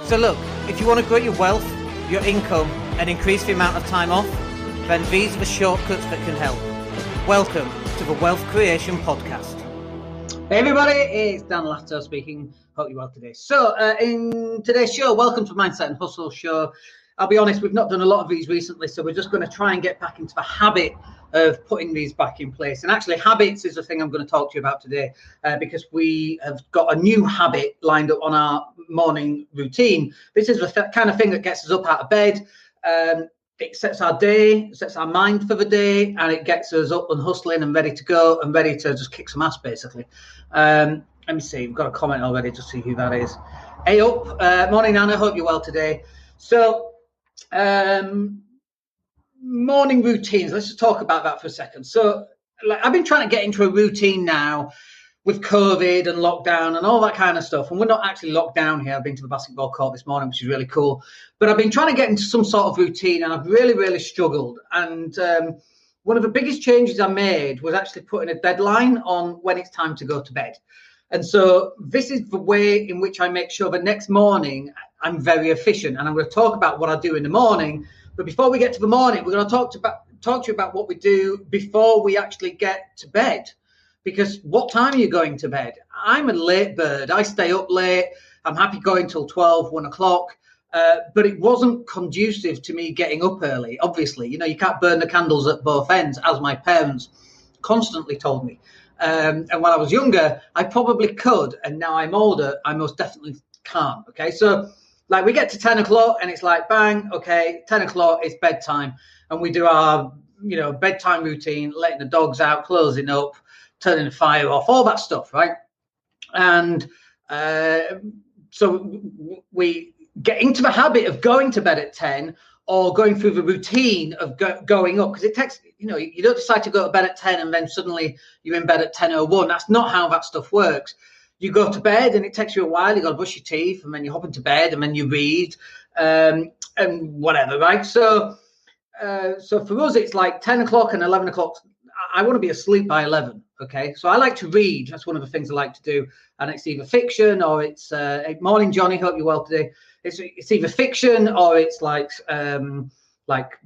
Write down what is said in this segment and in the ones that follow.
So look, if you want to grow your wealth, your income, and increase the amount of time off, then these are the shortcuts that can help. Welcome to the Wealth Creation Podcast. Hey everybody, it's Daniel Latto speaking. Hope you're well today. So in today's show, welcome to Mindset and Hustle Show. I'll be honest, we've not done a lot of these recently, so we're just going to try and get back into the habit of putting these back in place. And actually, habits is the thing I'm going to talk to you about today because we have got a new habit lined up on our morning routine. This is the kind of thing that gets us up out of bed. It sets our day, sets our mind for the day, and it gets us up and hustling and ready to go and ready to just kick some ass, basically. Let me see. We've got a comment already. Just see who that is. Hey up. Morning, Anna. Hope you're well today. So, morning routines. Let's just talk about that for a second. So, I've been trying to get into a routine now with COVID and lockdown and all that kind of stuff. And we're not actually locked down here. I've been to the basketball court this morning, which is really cool. But I've been trying to get into some sort of routine, and I've really struggled. And one of the biggest changes I made was actually putting a deadline on when it's time to go to bed. And so this is the way in which I make sure the next morning I'm very efficient. And I'm going to talk about what I do in the morning. But before we get to the morning, we're going to talk to you about what we do before we actually get to bed. Because what time are you going to bed? I'm a late bird. I stay up late. I'm happy going till 12, 1 o'clock. But it wasn't conducive to me getting up early. Obviously, you know, you can't burn the candles at both ends, as my parents constantly told me. And when I was younger, I probably could. And now I'm older, I most definitely can't. Okay, so like we get to 10 o'clock and it's like, bang, okay, 10 o'clock, it's bedtime. And we do our, bedtime routine, letting the dogs out, closing up, turning the fire off, all that stuff, right? And so we get into the habit of going to bed at 10 or going through the routine of going up, because it takes, you don't decide to go to bed at 10 and then suddenly you're in bed at 10:01. That's not how that stuff works. You go to bed and it takes you a while. You got to brush your teeth and then you hop into bed and then you read and whatever, right? So for us, it's like 10 o'clock and 11 o'clock. I want to be asleep by 11. Okay, so I like to read. That's one of the things I like to do, and it's either fiction or it's morning, Johnny. Hope you're well today. It's either fiction or it's like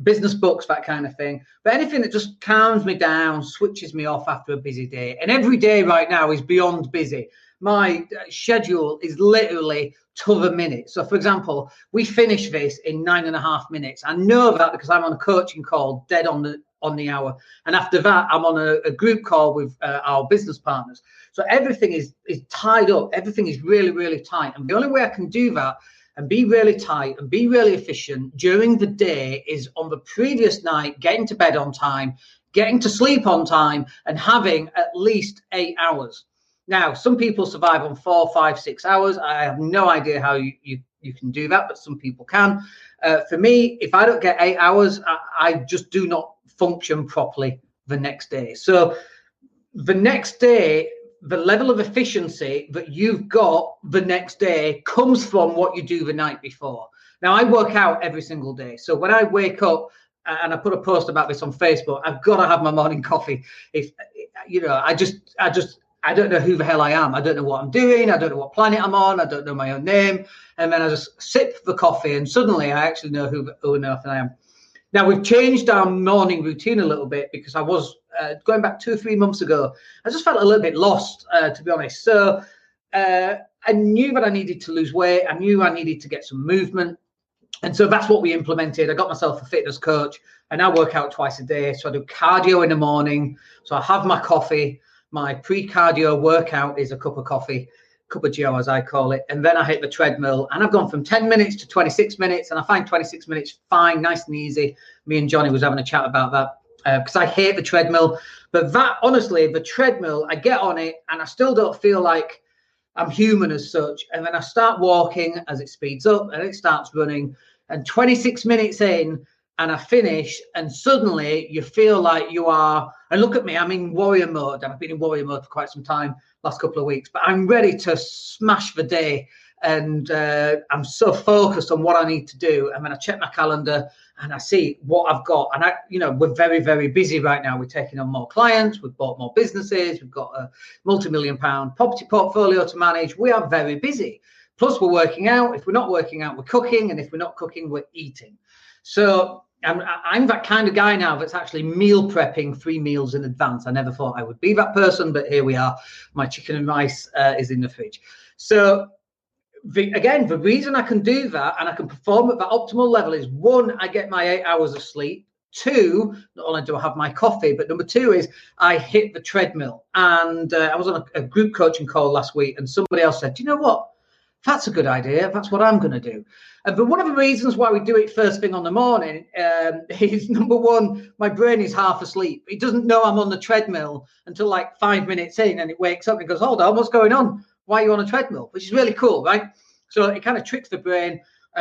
business books, that kind of thing. But anything that just calms me down, switches me off after a busy day. And every day right now is beyond busy. My schedule is literally to the minute. So, for example, we finish this in 9.5 minutes. I know that because I'm on a coaching call dead on the hour. And after that, I'm on a group call with our business partners. So everything is tied up. Everything is really tight. And the only way I can do that and be really tight and be really efficient during the day is on the previous night, getting to bed on time, getting to sleep on time, and having at least 8 hours. Now, some people survive on 4, 5, 6 hours. I have no idea how you can do that, but some people can. For me, if I don't get 8 hours, I just do not function properly the next day. So the next day, the level of efficiency that you've got the next day comes from what you do the night before. Now, I work out every single day. So when I wake up, and I put a post about this on Facebook, I've got to have my morning coffee. I don't know who the hell I am. I don't know what I'm doing. I don't know what planet I'm on. I don't know my own name. And then I just sip the coffee and suddenly I actually know who on earth I am. Now, we've changed our morning routine a little bit because I was going back 2 or 3 months ago. I just felt a little bit lost, to be honest. So I knew that I needed to lose weight. I knew I needed to get some movement. And so that's what we implemented. I got myself a fitness coach and I work out twice a day. So I do cardio in the morning. So I have my coffee. My pre-cardio workout is a cup of coffee, cup of Joe, as I call it. And then I hit the treadmill. And I've gone from 10 minutes to 26 minutes. And I find 26 minutes fine, nice and easy. Me and Johnny was having a chat about that because I hate the treadmill. But that, honestly, the treadmill, I get on it and I still don't feel like I'm human as such. And then I start walking as it speeds up and it starts running. And 26 minutes in, and I finish, and suddenly you feel like you are, and look at me, I'm in warrior mode, and I've been in warrior mode for quite some time, last couple of weeks, but I'm ready to smash the day, and I'm so focused on what I need to do, and then I check my calendar, and I see what I've got, and we're very, very busy right now. We're taking on more clients, we've bought more businesses, we've got a multi-million-pound property portfolio to manage. We are very busy. Plus, we're working out. If we're not working out, we're cooking. And if we're not cooking, we're eating. So I'm that kind of guy now that's actually meal prepping 3 meals in advance. I never thought I would be that person, but here we are. My chicken and rice is in the fridge. So the reason I can do that and I can perform at that optimal level is, 1, I get my 8 hours of sleep. 2, not only do I have my coffee, but number 2 is I hit the treadmill. And I was on a group coaching call last week, and somebody else said, do you know what? That's a good idea. That's what I'm going to do. But one of the reasons why we do it first thing on the morning is, number 1, my brain is half asleep. It doesn't know I'm on the treadmill until like 5 minutes in, and it wakes up and goes, hold on, what's going on? Why are you on a treadmill? Which is really cool, right? So it kind of tricks the brain.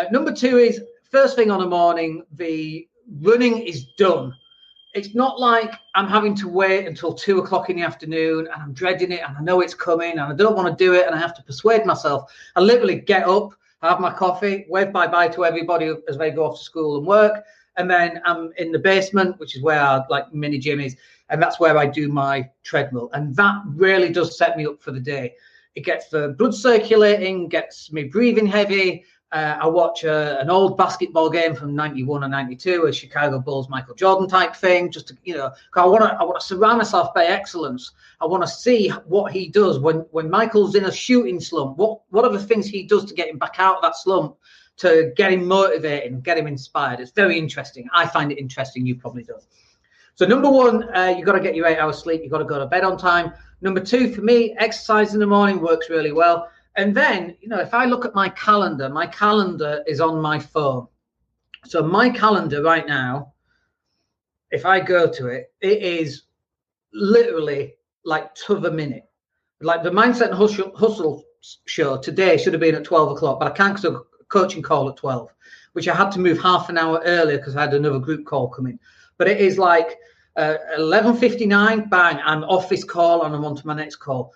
Number 2 is, first thing on the morning, the running is done. It's not like I'm having to wait until 2 o'clock in the afternoon and I'm dreading it and I know it's coming and I don't want to do it and I have to persuade myself. I literally get up, have my coffee, wave bye-bye to everybody as they go off to school and work. And then I'm in the basement, which is where our like mini gym is. And that's where I do my treadmill. And that really does set me up for the day. It gets the blood circulating, gets me breathing heavy. I watch an old basketball game from 91 or 92, a Chicago Bulls Michael Jordan type thing, just to, I want to surround myself by excellence. I want to see what he does when Michael's in a shooting slump. What are the things he does to get him back out of that slump, to get him motivated and get him inspired? It's very interesting. I find it interesting. You probably do. So number 1, you've got to get your 8 hours sleep. You've got to go to bed on time. Number 2, for me, exercise in the morning works really well. And then, if I look at my calendar is on my phone. So my calendar right now, if I go to it, it is literally like to the minute. Like the Mindset and Hustle show today should have been at 12 o'clock, but I can't because of a coaching call at 12, which I had to move half an hour earlier because I had another group call coming. But it is like 11:59, bang, I'm off this call and I'm on to my next call.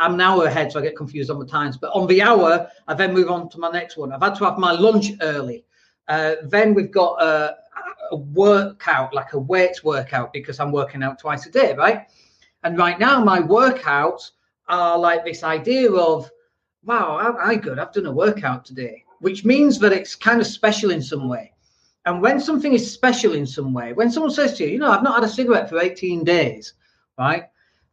I'm an hour ahead, so I get confused on the times. But on the hour, I then move on to my next one. I've had to have my lunch early. Then we've got a workout, like a weights workout, because I'm working out twice a day, right? And right now, my workouts are like this idea of, wow, I'm good. I've done a workout today, which means that it's kind of special in some way. And when something is special in some way, when someone says to you, I've not had a cigarette for 18 days, right?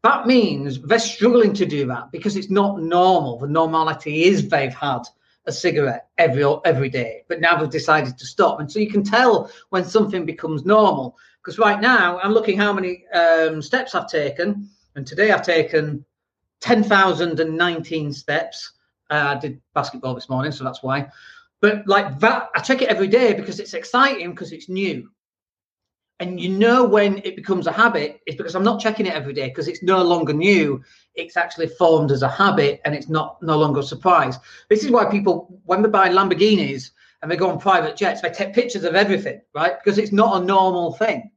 That means they're struggling to do that because it's not normal. The normality is they've had a cigarette every day, but now they've decided to stop. And so you can tell when something becomes normal, because right now I'm looking how many steps I've taken. And today I've taken 10,019 steps. I did basketball this morning, so that's why. But like that, I check it every day because it's exciting, because it's new. And when it becomes a habit, it's because I'm not checking it every day, because it's no longer new. It's actually formed as a habit, and it's no longer a surprise. This is why people, when they buy Lamborghinis and they go on private jets, they take pictures of everything, right? Because it's not a normal thing.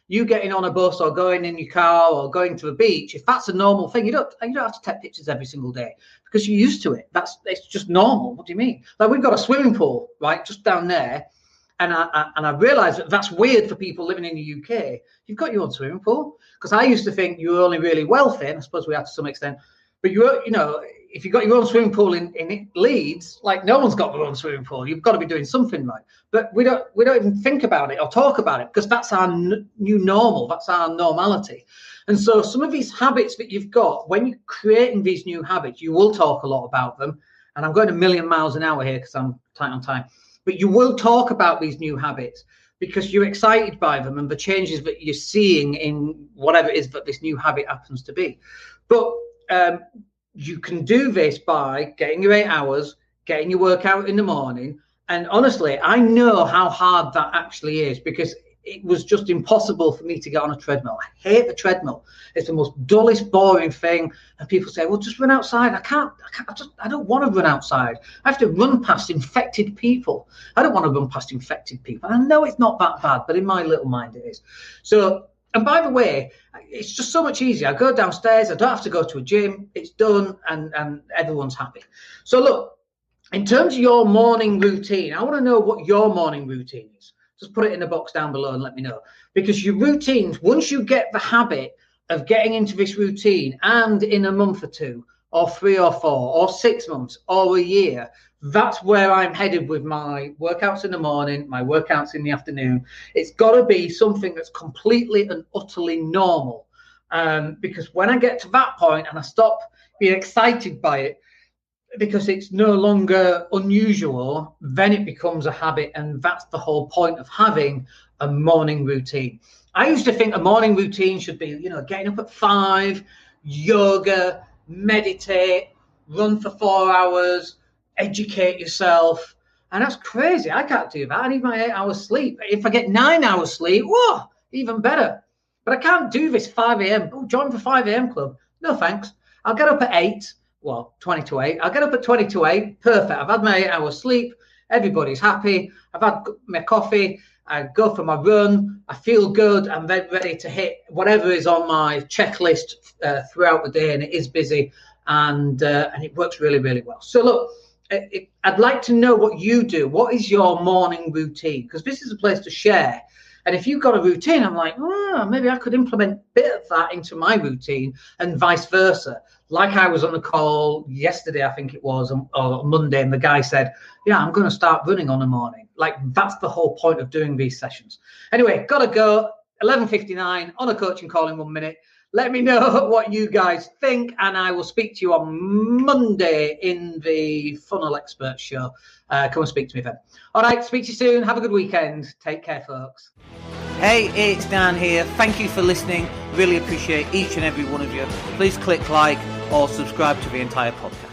You getting on a bus or going in your car or going to the beach, if that's a normal thing, you don't have to take pictures every single day because you're used to it. It's just normal. What do you mean? Like, we've got a swimming pool, right, just down there. And I realised that that's weird for people living in the UK. You've got your own swimming pool, because I used to think you were only really wealthy, and I suppose we are to some extent. But if you've got your own swimming pool in Leeds, like, no one's got their own swimming pool. You've got to be doing something right. But we don't even think about it or talk about it, because that's our new normal. That's our normality. And so some of these habits that you've got, when you're creating these new habits, you will talk a lot about them. And I'm going a million miles an hour here because I'm tight on time. But you will talk about these new habits because you're excited by them and the changes that you're seeing in whatever it is that this new habit happens to be. But you can do this by getting your 8 hours, getting your workout in the morning. And honestly, I know how hard that actually is, because it was just impossible for me to get on a treadmill. I hate the treadmill. It's the most dullest, boring thing. And people say, well, just run outside. I don't want to run outside. I have to run past infected people. I don't want to run past infected people. And I know it's not that bad, but in my little mind it is. So, and by the way, it's just so much easier. I go downstairs. I don't have to go to a gym. It's done, and everyone's happy. So look, in terms of your morning routine, I want to know what your morning routine is. Just put it in the box down below and let me know. Because your routines, once you get the habit of getting into this routine, and in a month or two, or 3 or 4 or 6 months or a year, that's where I'm headed with my workouts in the morning, my workouts in the afternoon. It's got to be something that's completely and utterly normal. Because when I get to that point and I stop being excited by it, because it's no longer unusual, then it becomes a habit. And that's the whole point of having a morning routine. I used to think a morning routine should be, getting up at 5, yoga, meditate, run for 4 hours, educate yourself. And that's crazy. I can't do that. I need my 8 hours sleep. If I get 9 hours sleep, whoa, even better. But I can't do this 5 a.m. Oh, join the 5 a.m. club. No, thanks. I'll get up at 8. Well, 20 to 8. I'll get up at 20 to 8. Perfect. I've had my 8 hours sleep. Everybody's happy. I've had my coffee. I go for my run. I feel good. I'm ready to hit whatever is on my checklist throughout the day, and it is busy, and it works really, really well. So look, I'd like to know what you do. What is your morning routine? Because this is a place to share. And if you've got a routine, I'm like, maybe I could implement a bit of that into my routine, and vice versa. Like I was on the call yesterday, I think it was, or Monday, and the guy said, yeah, I'm going to start running on the morning. Like, that's the whole point of doing these sessions. Anyway, got to go. 11:59 on a coaching call in 1 minute. Let me know what you guys think, and I will speak to you on Monday in the Funnel Expert Show. Come and speak to me then. All right, speak to you soon. Have a good weekend. Take care, folks. Hey, it's Dan here. Thank you for listening. Really appreciate each and every one of you. Please click like or subscribe to the entire podcast.